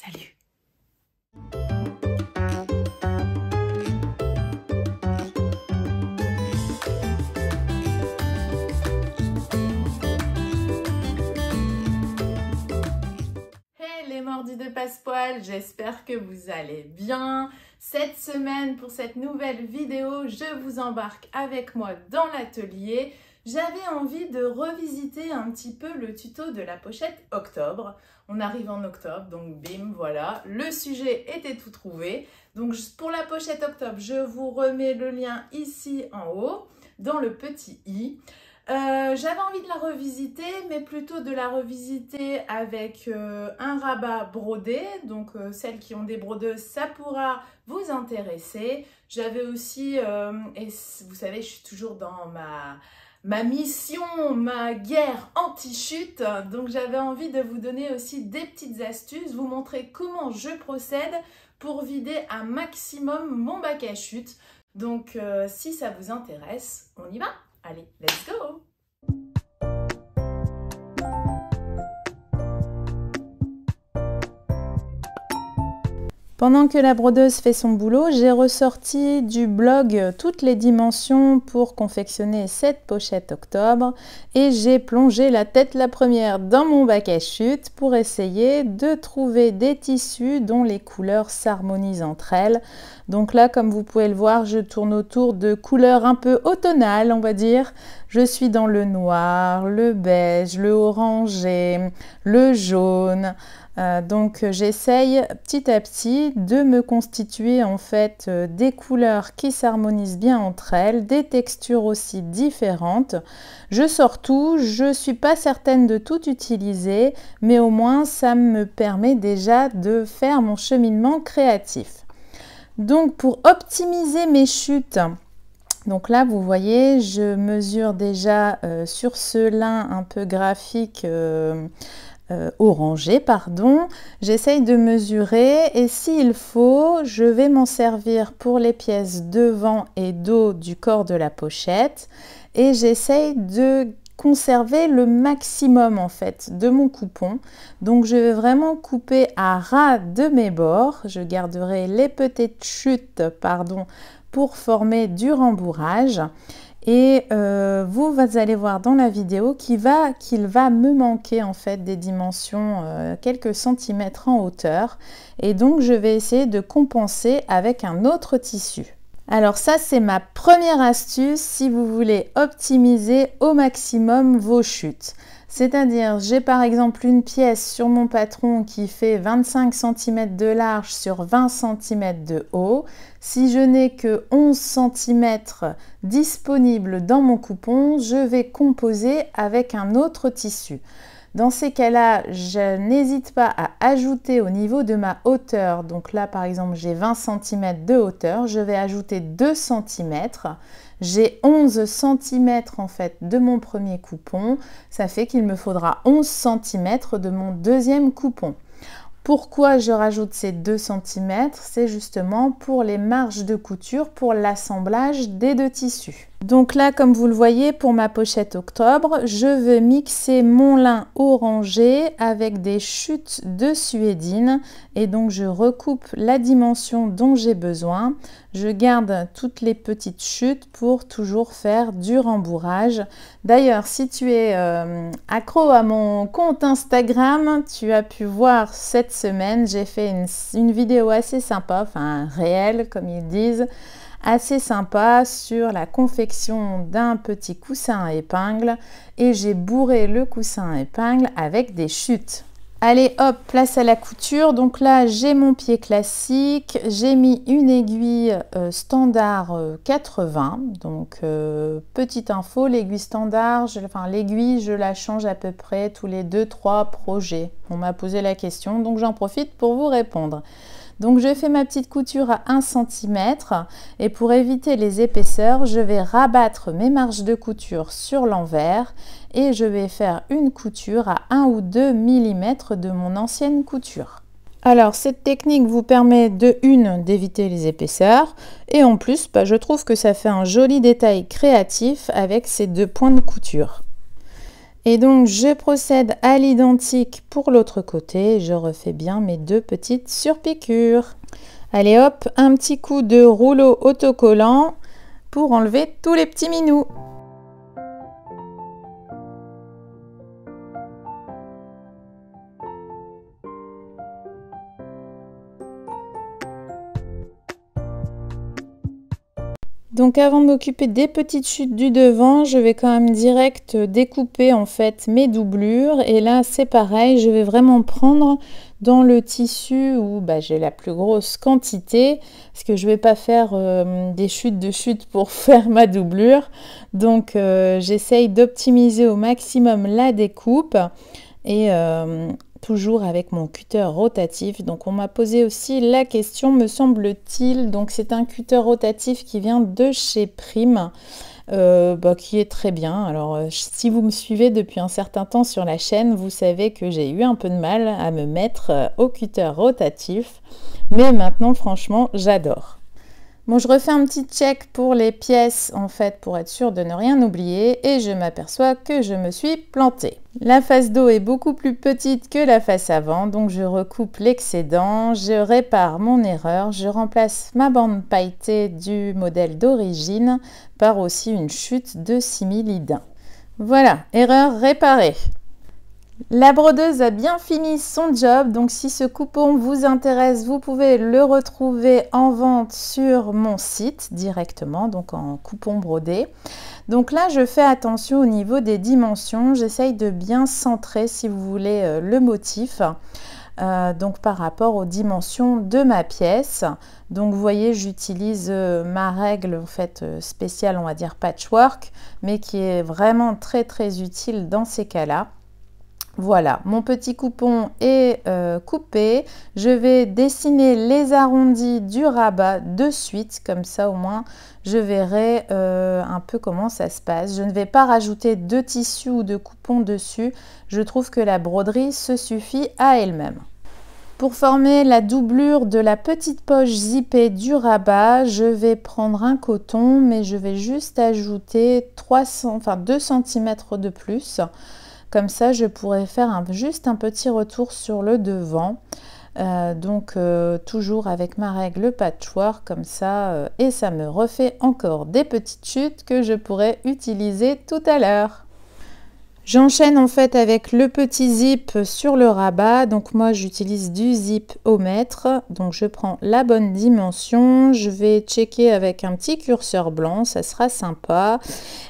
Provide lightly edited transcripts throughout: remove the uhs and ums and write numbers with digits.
Salut! Hey les mordus de Passepoil, j'espère que vous allez bien. Cette semaine, pour cette nouvelle vidéo, je vous embarque avec moi dans l'atelier. J'avais envie de revisiter un petit peu le tuto de la pochette octobre. On arrive en octobre, donc bim, voilà. Le sujet était tout trouvé. Donc pour la pochette octobre, je vous remets le lien ici en haut, dans le petit i. J'avais envie de la revisiter, mais plutôt de la revisiter avec un rabat brodé. Donc celles qui ont des brodeuses, ça pourra vous intéresser. J'avais aussi, et vous savez, je suis toujours dans ma mission, ma guerre anti-chute. Donc j'avais envie de vous donner aussi des petites astuces, vous montrer comment je procède pour vider un maximum mon bac à chute. Donc si ça vous intéresse, on y va. Allez, let's go! Pendant que la brodeuse fait son boulot, j'ai ressorti du blog toutes les dimensions pour confectionner cette pochette octobre et j'ai plongé la tête la première dans mon bac à chute pour essayer de trouver des tissus dont les couleurs s'harmonisent entre elles. Donc là, comme vous pouvez le voir, je tourne autour de couleurs un peu automnales, on va dire. Je suis dans le noir, le beige, le orangé, le jaune. Donc j'essaye petit à petit de me constituer en fait des couleurs qui s'harmonisent bien entre elles, des textures aussi différentes. Je sors tout, je ne suis pas certaine de tout utiliser, mais au moins ça me permet déjà de faire mon cheminement créatif. Donc pour optimiser mes chutes, donc là vous voyez, je mesure déjà sur ce lin un peu graphique orangé, pardon. J'essaye de mesurer et s'il faut, je vais m'en servir pour les pièces devant et dos du corps de la pochette et j'essaye de conserver le maximum en fait de mon coupon. Donc je vais vraiment couper à ras de mes bords. Je garderai les petites chutes, pardon, pour former du rembourrage. Et vous allez voir dans la vidéo qu'il va me manquer en fait des dimensions quelques centimètres en hauteur. Et donc je vais essayer de compenser avec un autre tissu. Alors ça c'est ma première astuce si vous voulez optimiser au maximum vos chutes. C'est-à-dire, j'ai par exemple une pièce sur mon patron qui fait 25 cm de large sur 20 cm de haut. Si je n'ai que 11 cm disponibles dans mon coupon, je vais composer avec un autre tissu. Dans ces cas-là, je n'hésite pas à ajouter au niveau de ma hauteur. Donc là, par exemple, j'ai 20 cm de hauteur. Je vais ajouter 2 cm. J'ai 11 cm en fait de mon premier coupon. Ça fait qu'il me faudra 11 cm de mon deuxième coupon. Pourquoi je rajoute ces 2 cm? C'est justement pour les marges de couture, pour l'assemblage des deux tissus. Donc là, comme vous le voyez, pour ma pochette octobre, je vais mixer mon lin orangé avec des chutes de suédine. Et donc, je recoupe la dimension dont j'ai besoin. Je garde toutes les petites chutes pour toujours faire du rembourrage. D'ailleurs, si tu es accro à mon compte Instagram, tu as pu voir cette semaine, j'ai fait une vidéo assez sympa, enfin un réel comme ils disent, assez sympa sur la confection d'un petit coussin à épingles et j'ai bourré le coussin à épingles avec des chutes. Allez hop, place à la couture. Donc là, j'ai mon pied classique. J'ai mis une aiguille standard 80. Donc, petite info, l'aiguille standard, l'aiguille, je la change à peu près tous les 2-3 projets. On m'a posé la question, donc j'en profite pour vous répondre. Donc je fais ma petite couture à 1 cm et pour éviter les épaisseurs, je vais rabattre mes marges de couture sur l'envers et je vais faire une couture à 1 ou 2 mm de mon ancienne couture. Alors cette technique vous permet d'éviter les épaisseurs et en plus je trouve que ça fait un joli détail créatif avec ces deux points de couture. Et donc je procède à l'identique pour l'autre côté, je refais bien mes 2 petites surpiqûres. Allez hop, un petit coup de rouleau autocollant pour enlever tous les petits minous. Donc avant de m'occuper des petites chutes du devant, je vais quand même direct découper en fait mes doublures. Et là c'est pareil, je vais vraiment prendre dans le tissu où j'ai la plus grosse quantité. Parce que je ne vais pas faire des chutes de chutes pour faire ma doublure. Donc j'essaye d'optimiser au maximum la découpe. Et toujours avec mon cutter rotatif. Donc on m'a posé aussi la question, me semble-t-il. Donc c'est un cutter rotatif qui vient de chez Prime, qui est très bien. Alors si vous me suivez depuis un certain temps sur la chaîne, vous savez que j'ai eu un peu de mal à me mettre au cutter rotatif. Mais maintenant franchement j'adore. Bon, je refais un petit check pour les pièces en fait pour être sûre de ne rien oublier et je m'aperçois que je me suis plantée. La face dos est beaucoup plus petite que la face avant, donc je recoupe l'excédent, je répare mon erreur, je remplace ma bande pailletée du modèle d'origine par aussi une chute de simili-daim. Voilà, erreur réparée. La brodeuse a bien fini son job, donc si ce coupon vous intéresse, vous pouvez le retrouver en vente sur mon site directement, donc en coupon brodé. Donc là, je fais attention au niveau des dimensions, j'essaye de bien centrer, si vous voulez, le motif. Donc par rapport aux dimensions de ma pièce. Donc vous voyez, j'utilise ma règle en fait spéciale, on va dire patchwork, mais qui est vraiment très utile dans ces cas-là. Voilà, mon petit coupon est coupé. Je vais dessiner les arrondis du rabat de suite, comme ça au moins je verrai un peu comment ça se passe. Je ne vais pas rajouter de tissu ou de coupon dessus. Je trouve que la broderie se suffit à elle-même. Pour former la doublure de la petite poche zippée du rabat, je vais prendre un coton, mais je vais juste ajouter 2 cm de plus. Comme ça, je pourrais faire juste un petit retour sur le devant. Toujours avec ma règle patchwork comme ça. Et ça me refait encore des petites chutes que je pourrais utiliser tout à l'heure. J'enchaîne en fait avec le petit zip sur le rabat. Donc moi j'utilise du zip au mètre. Donc je prends la bonne dimension. Je vais checker avec un petit curseur blanc, ça sera sympa.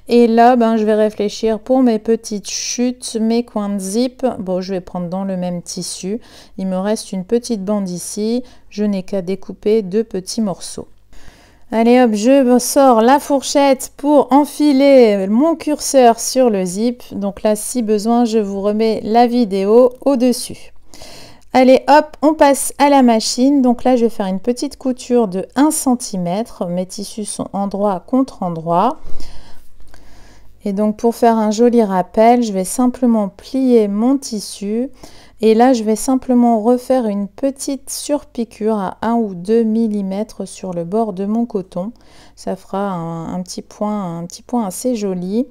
Et là je vais réfléchir pour mes petites chutes, mes coins de zip. Bon, je vais prendre dans le même tissu. Il me reste une petite bande ici. Je n'ai qu'à découper 2 petits morceaux. Allez hop, je sors la fourchette pour enfiler mon curseur sur le zip. Donc là, si besoin, je vous remets la vidéo au-dessus. Allez hop, on passe à la machine. Donc là, je vais faire une petite couture de 1 cm. Mes tissus sont endroit contre endroit. Et donc pour faire un joli rappel, je vais simplement plier mon tissu. Et là, je vais simplement refaire une petite surpiqûre à 1 ou 2 mm sur le bord de mon coton. Ça fera un petit point assez joli.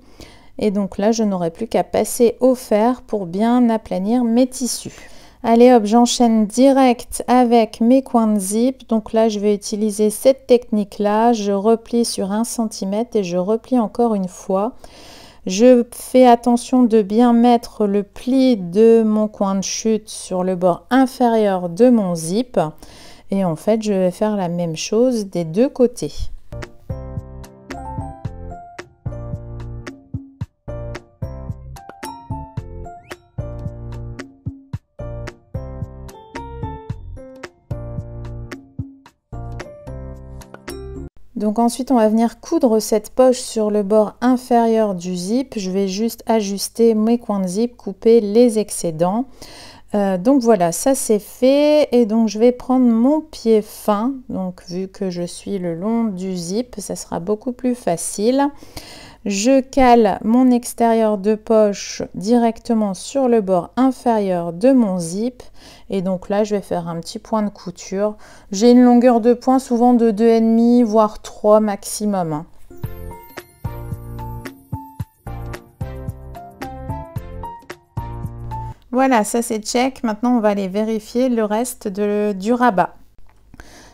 Et donc là, je n'aurai plus qu'à passer au fer pour bien aplanir mes tissus. Allez hop, j'enchaîne direct avec mes coins de zip. Donc là, je vais utiliser cette technique-là. Je replie sur 1 cm et je replie encore une fois. Je fais attention de bien mettre le pli de mon coin de chute sur le bord inférieur de mon zip. Et en fait, je vais faire la même chose des 2 côtés. Donc ensuite, on va venir coudre cette poche sur le bord inférieur du zip. Je vais juste ajuster mes coins de zip, couper les excédents. Donc voilà, ça c'est fait. Et donc je vais prendre mon pied fin. Donc vu que je suis le long du zip, ça sera beaucoup plus facile. Je cale mon extérieur de poche directement sur le bord inférieur de mon zip. Et donc là, je vais faire un petit point de couture. J'ai une longueur de point souvent de 2,5 voire 3 maximum. Voilà, ça c'est check. Maintenant, on va aller vérifier le reste du rabat.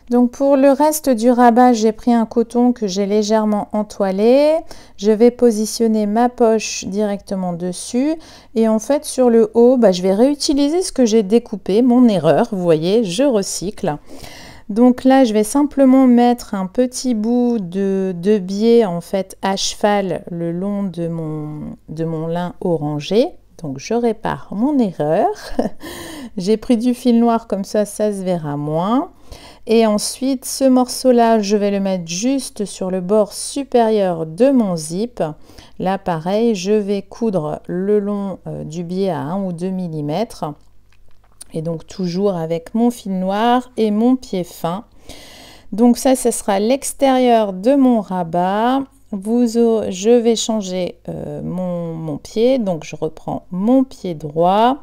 Donc pour le reste du rabat, j'ai pris un coton que j'ai légèrement entoilé. Je vais positionner ma poche directement dessus. Et en fait, sur le haut, je vais réutiliser ce que j'ai découpé, mon erreur. Vous voyez, je recycle. Donc là, je vais simplement mettre un petit bout de biais en fait à cheval le long de mon lin orangé. Donc je répare mon erreur. J'ai pris du fil noir comme ça se verra moins. Et ensuite, ce morceau-là, je vais le mettre juste sur le bord supérieur de mon zip. Là, pareil, je vais coudre le long du biais à 1 ou 2 mm. Et donc, toujours avec mon fil noir et mon pied fin. Donc ça, ce sera l'extérieur de mon rabat. Je vais changer mon pied. Donc, je reprends mon pied droit.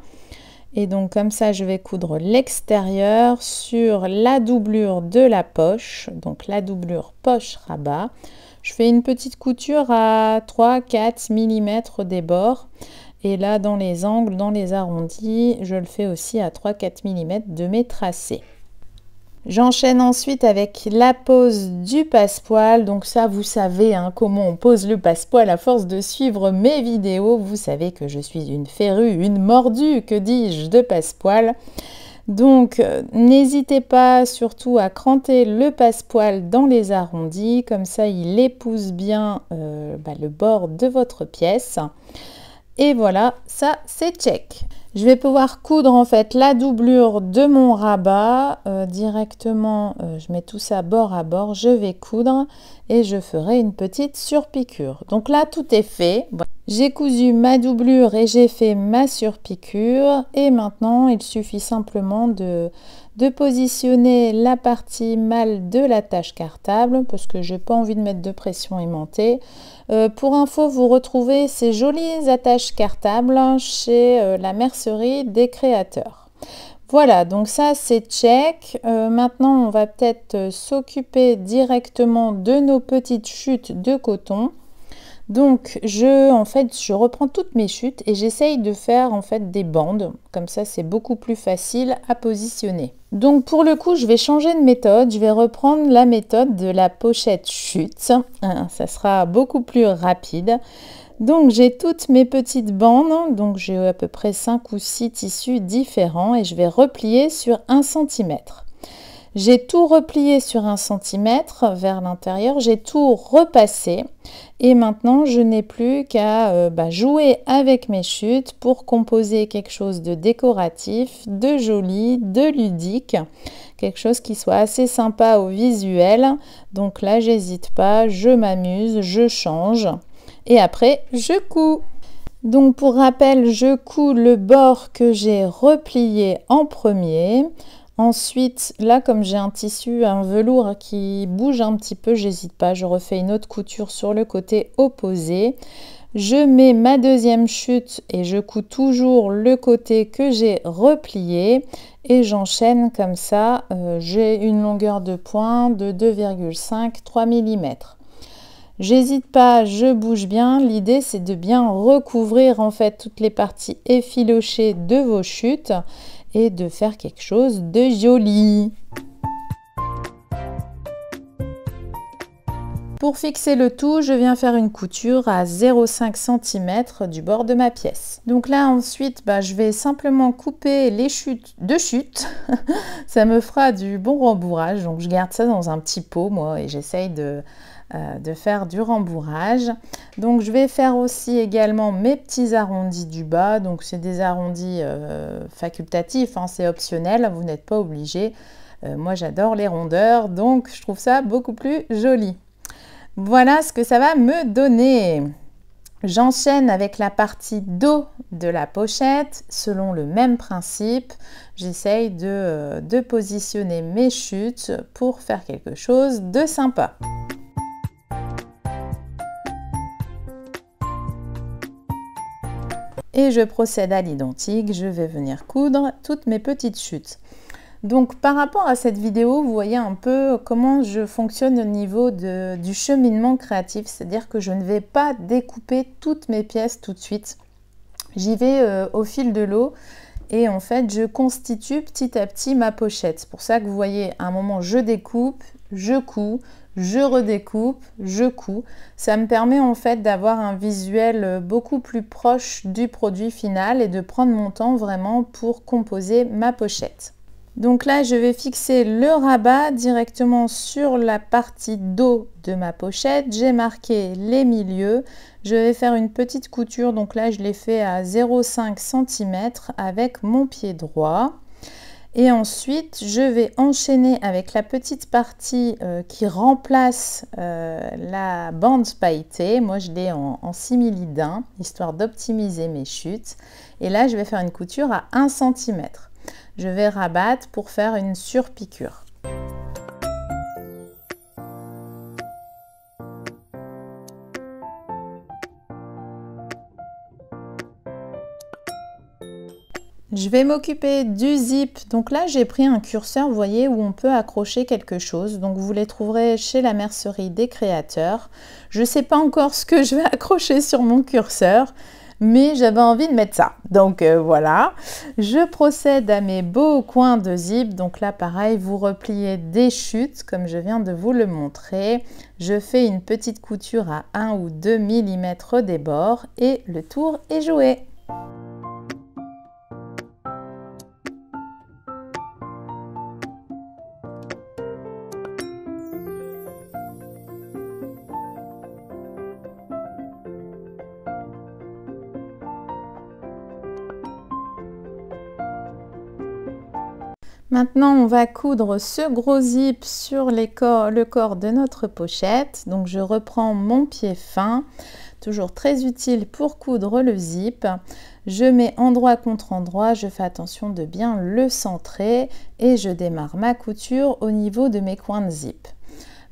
Et donc comme ça, je vais coudre l'extérieur sur la doublure de la poche, donc la doublure poche-rabat. Je fais une petite couture à 3-4 mm des bords. Et là, dans les angles, dans les arrondis, je le fais aussi à 3-4 mm de mes tracés. J'enchaîne ensuite avec la pose du passepoil. Donc ça, vous savez comment on pose le passepoil à force de suivre mes vidéos. Vous savez que je suis une férue, une mordue, que dis-je, de passepoil. Donc n'hésitez pas surtout à cranter le passepoil dans les arrondis. Comme ça, il épouse bien le bord de votre pièce. Et voilà, ça c'est check. Je vais pouvoir coudre en fait la doublure de mon rabat directement. Je mets tout ça bord à bord. Je vais coudre et je ferai une petite surpiqûre. Donc là, tout est fait. J'ai cousu ma doublure et j'ai fait ma surpiqûre. Et maintenant, il suffit simplement de positionner la partie mâle de l'attache cartable parce que j'ai pas envie de mettre de pression aimantée. Pour info, vous retrouvez ces jolies attaches cartables chez la mercerie des créateurs. Voilà, donc ça c'est check. Maintenant, on va peut-être s'occuper directement de nos petites chutes de coton. Donc, je reprends toutes mes chutes et j'essaye de faire en fait des bandes. Comme ça, c'est beaucoup plus facile à positionner. Donc, pour le coup, je vais changer de méthode. Je vais reprendre la méthode de la pochette chute. Ça sera beaucoup plus rapide. Donc, j'ai toutes mes petites bandes. Donc, j'ai à peu près 5 ou 6 tissus différents et je vais replier sur 1 cm. J'ai tout replié sur 1 cm vers l'intérieur, j'ai tout repassé et maintenant je n'ai plus qu'à jouer avec mes chutes pour composer quelque chose de décoratif, de joli, de ludique, quelque chose qui soit assez sympa au visuel. Donc là, j'hésite pas, je m'amuse, je change et après je couds. Donc pour rappel, je couds le bord que j'ai replié en premier. Ensuite, là, comme j'ai un tissu, un velours qui bouge un petit peu, j'hésite pas, je refais une autre couture sur le côté opposé. Je mets ma deuxième chute et je couds toujours le côté que j'ai replié et j'enchaîne comme ça. J'ai une longueur de pointe de 2,5-3 mm. J'hésite pas, je bouge bien. L'idée, c'est de bien recouvrir en fait toutes les parties effilochées de vos chutes et de faire quelque chose de joli. Pour fixer le tout, je viens faire une couture à 0,5 cm du bord de ma pièce. Donc là ensuite, je vais simplement couper les chutes de chute. Ça me fera du bon rembourrage. Donc je garde ça dans un petit pot moi et j'essaye de faire du rembourrage. Donc je vais faire aussi également mes petits arrondis du bas. Donc c'est des arrondis facultatifs, c'est optionnel, vous n'êtes pas obligé. Moi j'adore les rondeurs, donc je trouve ça beaucoup plus joli. Voilà ce que ça va me donner. J'enchaîne avec la partie dos de la pochette selon le même principe. J'essaye de positionner mes chutes pour faire quelque chose de sympa. Et je procède à l'identique, je vais venir coudre toutes mes petites chutes. Donc par rapport à cette vidéo, vous voyez un peu comment je fonctionne au niveau du cheminement créatif, c'est-à-dire que je ne vais pas découper toutes mes pièces tout de suite. J'y vais au fil de l'eau et en fait je constitue petit à petit ma pochette. C'est pour ça que vous voyez à un moment je découpe, je couds, je redécoupe, je couds. Ça me permet en fait d'avoir un visuel beaucoup plus proche du produit final et de prendre mon temps vraiment pour composer ma pochette. Donc là, je vais fixer le rabat directement sur la partie dos de ma pochette. J'ai marqué les milieux. Je vais faire une petite couture. Donc là, je l'ai fait à 0,5 cm avec mon pied droit. Et ensuite, je vais enchaîner avec la petite partie qui remplace la bande pailletée. Moi, je l'ai en simili-daim, histoire d'optimiser mes chutes. Et là, je vais faire une couture à 1 cm. Je vais rabattre pour faire une surpiqûre. Je vais m'occuper du zip. Donc là, j'ai pris un curseur, vous voyez, où on peut accrocher quelque chose. Donc vous les trouverez chez la mercerie des créateurs. Je ne sais pas encore ce que je vais accrocher sur mon curseur, mais j'avais envie de mettre ça. Donc voilà, je procède à mes beaux coins de zip. Donc là, pareil, vous repliez des chutes, comme je viens de vous le montrer. Je fais une petite couture à 1 ou 2 mm des bords et le tour est joué. Maintenant, on va coudre ce gros zip sur le corps de notre pochette. Donc, je reprends mon pied fin, toujours très utile pour coudre le zip. Je mets endroit contre endroit, je fais attention de bien le centrer et je démarre ma couture au niveau de mes coins de zip.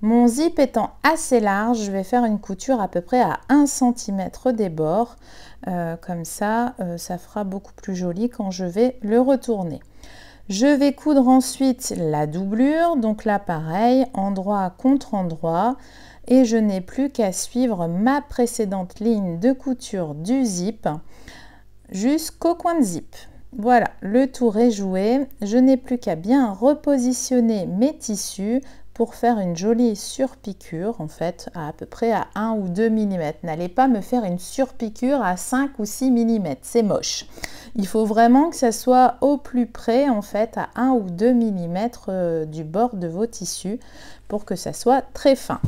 Mon zip étant assez large, je vais faire une couture à peu près à 1 cm des bords. Comme ça, ça fera beaucoup plus joli quand je vais le retourner. Je vais coudre ensuite la doublure, donc là pareil, endroit contre endroit, et je n'ai plus qu'à suivre ma précédente ligne de couture du zip jusqu'au coin de zip. Voilà, le tour est joué, je n'ai plus qu'à bien repositionner mes tissus pour faire une jolie surpiqûre, en fait, à peu près à 1 ou 2 mm. N'allez pas me faire une surpiqûre à 5 ou 6 mm, c'est moche. Il faut vraiment que ça soit au plus près, en fait, à 1 ou 2 mm du bord de vos tissus pour que ça soit très fin.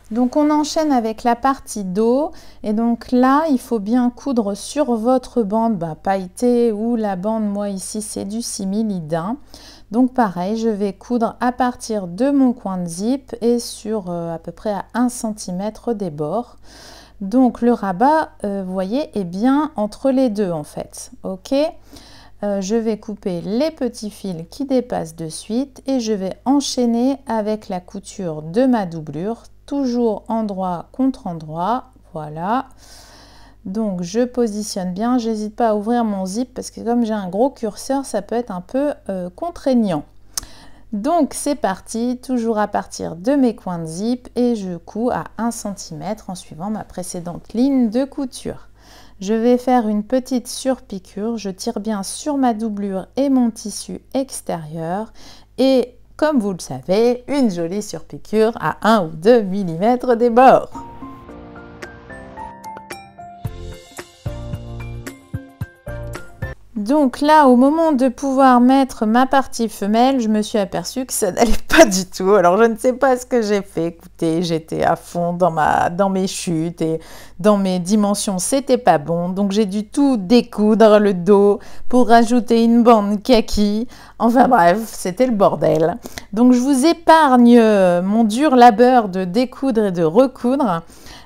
Donc on enchaîne avec la partie dos et donc là il faut bien coudre sur votre bande pailletée ou la bande, moi ici c'est du simili-daim. Donc pareil, je vais coudre à partir de mon coin de zip et sur à peu près à 1 cm des bords. Donc le rabat, vous voyez, est bien entre les deux en fait. Ok, je vais couper les petits fils qui dépassent de suite et je vais enchaîner avec la couture de ma doublure, toujours endroit contre endroit. Voilà. Donc je positionne bien, j'hésite pas à ouvrir mon zip parce que comme j'ai un gros curseur, ça peut être un peu contraignant. Donc c'est parti, toujours à partir de mes coins de zip et je couds à 1 cm en suivant ma précédente ligne de couture. Je vais faire une petite surpiqûre, je tire bien sur ma doublure et mon tissu extérieur et comme vous le savez, une jolie surpiqûre à 1 ou 2 mm des bords. Donc là, au moment de pouvoir mettre ma partie femelle, je me suis aperçue que ça n'allait pas du tout. Alors, je ne sais pas ce que j'ai fait. Écoutez, j'étais à fond dans mes chutes et dans mes dimensions, c'était pas bon. Donc, j'ai dû tout découdre le dos pour rajouter une bande kaki. Enfin bref, c'était le bordel. Donc, je vous épargne mon dur labeur de découdre et de recoudre.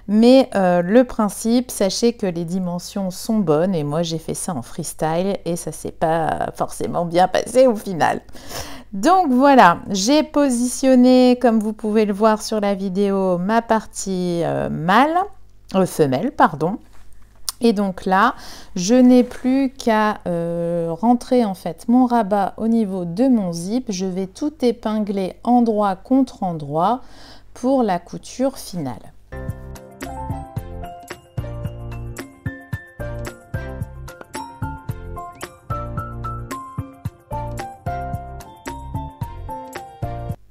Mais le principe, sachez que les dimensions sont bonnes et moi j'ai fait ça en freestyle et ça s'est pas forcément bien passé au final. Donc voilà, j'ai positionné, comme vous pouvez le voir sur la vidéo, ma partie femelle, pardon. Et donc là, je n'ai plus qu'à rentrer en fait mon rabat au niveau de mon zip. Je vais tout épingler endroit contre endroit pour la couture finale.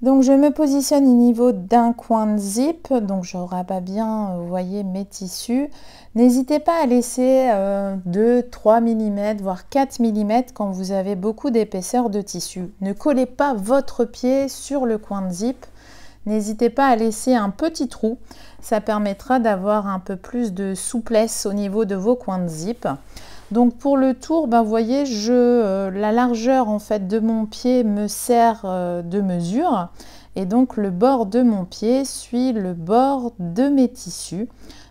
Donc je me positionne au niveau d'un coin de zip, donc je rabats bien, vous voyez, mes tissus. N'hésitez pas à laisser 2-3 mm, voire 4 mm quand vous avez beaucoup d'épaisseur de tissu. Ne collez pas votre pied sur le coin de zip. N'hésitez pas à laisser un petit trou, ça permettra d'avoir un peu plus de souplesse au niveau de vos coins de zip. Donc pour le tour, vous voyez, la largeur en fait de mon pied me sert de mesure et donc le bord de mon pied suit le bord de mes tissus.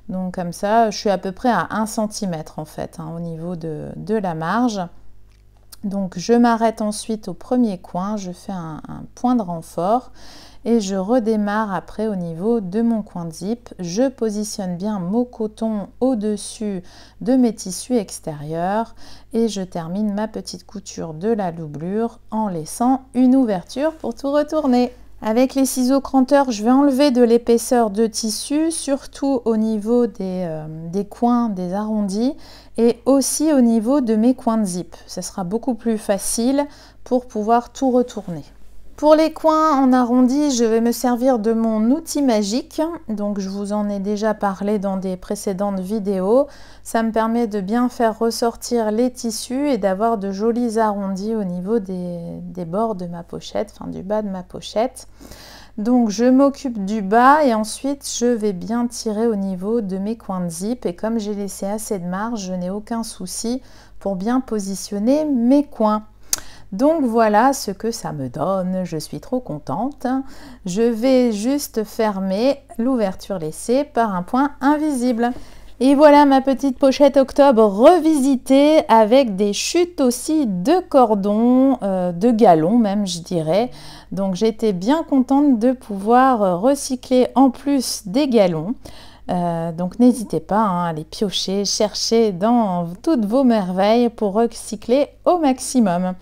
Donc comme ça, je suis à peu près à 1 cm en fait au niveau de la marge. Donc je m'arrête ensuite au premier coin, je fais un point de renfort et je redémarre après au niveau de mon coin de zip. Je positionne bien mon coton au-dessus de mes tissus extérieurs et je termine ma petite couture de la doublure en laissant une ouverture pour tout retourner. Avec les ciseaux cranteurs, je vais enlever de l'épaisseur de tissu, surtout au niveau des coins, des arrondis et aussi au niveau de mes coins de zip. Ce sera beaucoup plus facile pour pouvoir tout retourner. Pour les coins en arrondi, je vais me servir de mon outil magique. Donc je vous en ai déjà parlé dans des précédentes vidéos. Ça me permet de bien faire ressortir les tissus et d'avoir de jolis arrondis au niveau des bords de ma pochette, enfin du bas de ma pochette. Donc je m'occupe du bas et ensuite je vais bien tirer au niveau de mes coins de zip. Et comme j'ai laissé assez de marge, je n'ai aucun souci pour bien positionner mes coins. Donc voilà ce que ça me donne, je suis trop contente. Je vais juste fermer l'ouverture laissée par un point invisible. Et voilà ma petite pochette octobre revisitée avec des chutes aussi de cordon, de galons même je dirais. Donc j'étais bien contente de pouvoir recycler en plus des galons. Donc n'hésitez pas à les piocher, chercher dans toutes vos merveilles pour recycler au maximum.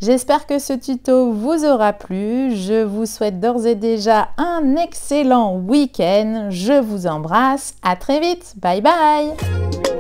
J'espère que ce tuto vous aura plu. Je vous souhaite d'ores et déjà un excellent week-end. Je vous embrasse. À très vite. Bye bye.